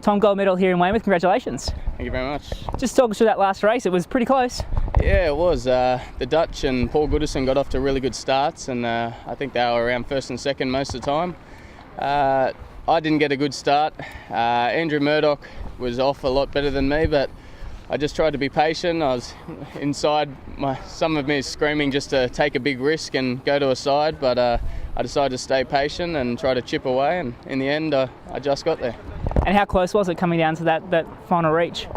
Tom, gold medal here in Weymouth, congratulations. Thank you very much. Just talk us through that last race, it was pretty close. Yeah, it was. The Dutch and Paul Goodison got off to really good starts, and I think they were around first and second most of the time. I didn't get a good start. Andrew Murdoch was off a lot better than me, but I just tried to be patient. I was inside, some of me is screaming just to take a big risk and go to a side, but I decided to stay patient and try to chip away, and in the end I just got there. And how close was it coming down to that final reach?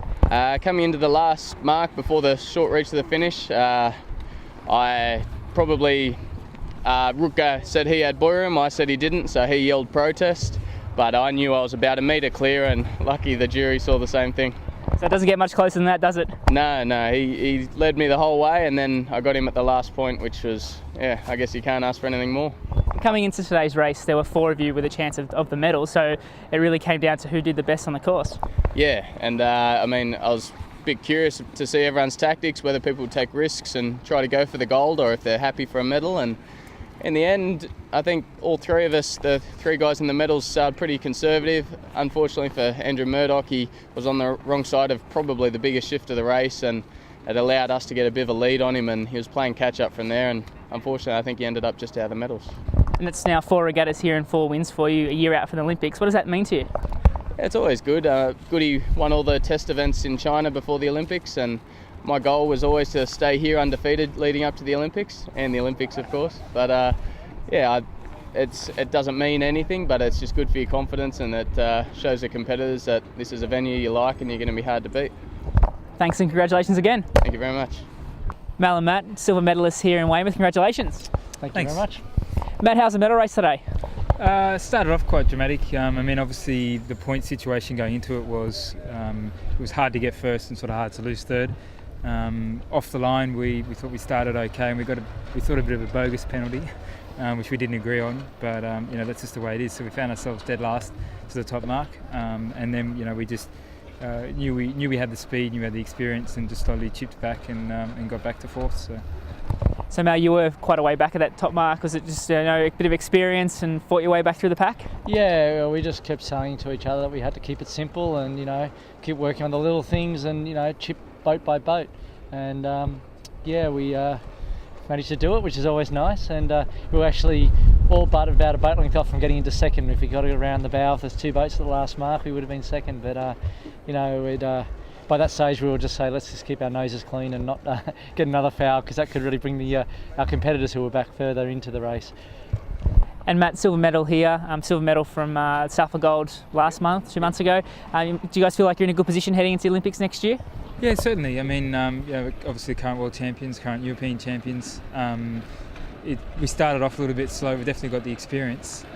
Coming into the last mark before the short reach to the finish, I probably, Rutger said he had Boyrum, I said he didn't, so he yelled protest, but I knew I was about a metre clear, and lucky the jury saw the same thing. So it doesn't get much closer than that, does it? No, he led me the whole way, and then I got him at the last point, which was, yeah, I guess you can't ask for anything more. Coming into today's race, there were 4 of you with a chance of the medal, so it really came down to who did the best on the course. Yeah, and I mean, I was a bit curious to see everyone's tactics, whether people would take risks and try to go for the gold, or if they're happy for a medal. And in the end, I think all 3 of us, the 3 guys in the medals, are pretty conservative. Unfortunately for Andrew Murdoch, he was on the wrong side of probably the biggest shift of the race, and it allowed us to get a bit of a lead on him, and he was playing catch up from there, and unfortunately I think he ended up just out of the medals. And it's now 4 regattas here and 4 wins for you, a year out from the Olympics. What does that mean to you? Yeah, it's always good. Goody won all the test events in China before the Olympics, and my goal was always to stay here undefeated leading up to the Olympics, and the Olympics of course. But yeah, it doesn't mean anything, but it's just good for your confidence, and it shows the competitors that this is a venue you like and you're going to be hard to beat. Thanks and congratulations again. Thank you very much. Mal and Matt, silver medalists here in Weymouth, congratulations. Thanks very much. Matt, how's the medal race today? Started off quite dramatic. I mean, obviously the point situation going into it was hard to get first and sort of hard to lose third. Off the line, we thought we started okay, and we thought a bit of a bogus penalty, which we didn't agree on. But you know, that's just the way it is. So we found ourselves dead last to the top mark, and then you know we just knew we had the speed, knew we had the experience, and just slowly chipped back and got back to fourth. So Mal, you were quite a way back at that top mark. Was it just a bit of experience and fought your way back through the pack? Yeah, well, we just kept saying to each other that we had to keep it simple and keep working on the little things and chip boat by boat. And yeah, we managed to do it, which is always nice. And we were actually all but about a boat length off from getting into second. If we got it around the bow, if there's 2 boats at the last mark, we would have been second. But we'd by that stage we would just say let's just keep our noses clean and not get another foul, because that could really bring our competitors who were back further into the race. And Matt, silver medal here, silver medal from South Gold last month, 2 months ago. Do you guys feel like you're in a good position heading into the Olympics next year? Yeah, certainly. I mean, obviously current world champions, current European champions. We started off a little bit slow. We definitely got the experience.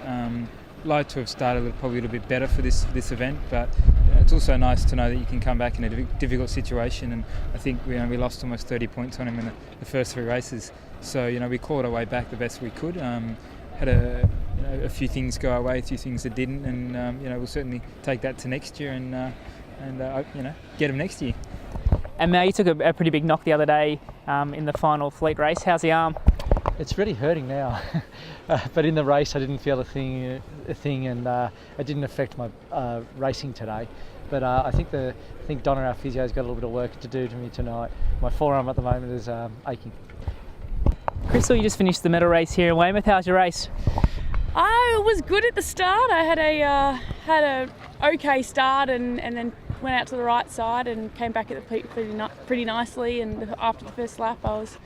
Like to have started probably a little bit better for this event, but it's also nice to know that you can come back in a difficult situation, and I think we lost almost 30 points on him in the first 3 races. So we clawed our way back the best we could. Had a few things go our way, a few things that didn't, and we'll certainly take that to next year and get him next year. And Mal, you took a pretty big knock the other day in the final fleet race. How's the arm? It's really hurting now, but in the race I didn't feel a thing, and it didn't affect my racing today. But I think Donna, our physio's got a little bit of work to do to me tonight. My forearm at the moment is aching. Krystal, you just finished the medal race here in Weymouth. How's your race? I was good at the start. I had a okay start and then went out to the right side and came back at the peak pretty nicely. And after the first lap, I was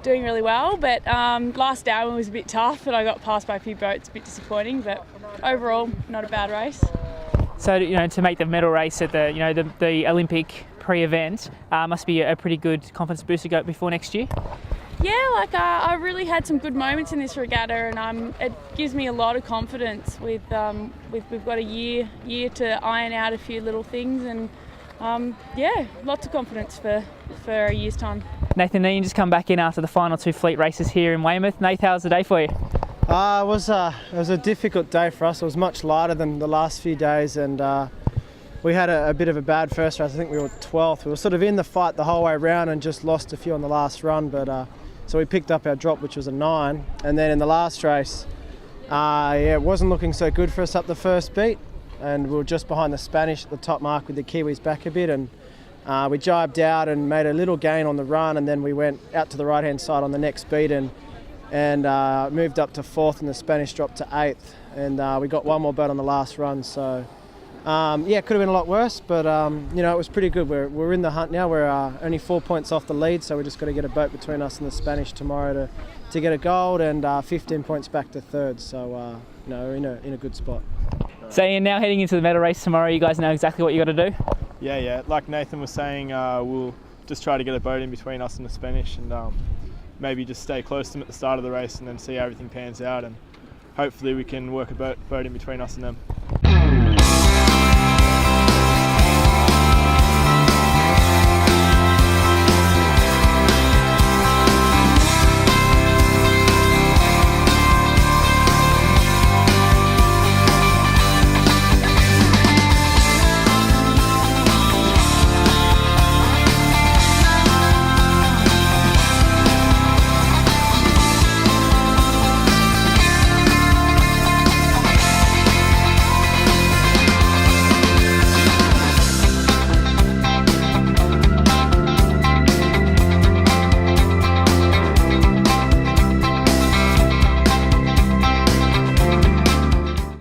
doing really well, but last hour was a bit tough and I got passed by a few boats, a bit disappointing, but overall not a bad race. So to make the medal race at the Olympic pre-event must be a pretty good confidence booster go before next year. Yeah, I really had some good moments in this regatta, and it gives me a lot of confidence. We've got a year to iron out a few little things, and yeah, lots of confidence for a year's time. Nathan, Iain just come back in after the final 2 fleet races here in Weymouth. Nath, how was the day for you? It was a difficult day for us. It was much lighter than the last few days, and we had a bit of a bad first race. I think we were 12th. We were sort of in the fight the whole way around and just lost a few on the last run, but so we picked up our drop, which was a 9, and then in the last race, it wasn't looking so good for us up the first beat, and we were just behind the Spanish at the top mark with the Kiwis back a bit, and we jibed out and made a little gain on the run, and then we went out to the right-hand side on the next beat and moved up to 4th, and the Spanish dropped to 8th, and we got one more boat on the last run. So yeah, it could have been a lot worse, but you know, it was pretty good. We're in the hunt now. We're only 4 points off the lead, so we just got to get a boat between us and the Spanish tomorrow to get a gold, and 15 points back to 3rd. So you know, we're in a good spot. So Iain, now heading into the medal race tomorrow, you guys know exactly what you got to do? Yeah. Like Nathan was saying, we'll just try to get a boat in between us and the Spanish, and maybe just stay close to them at the start of the race, and then see how everything pans out, and hopefully we can work a boat in between us and them.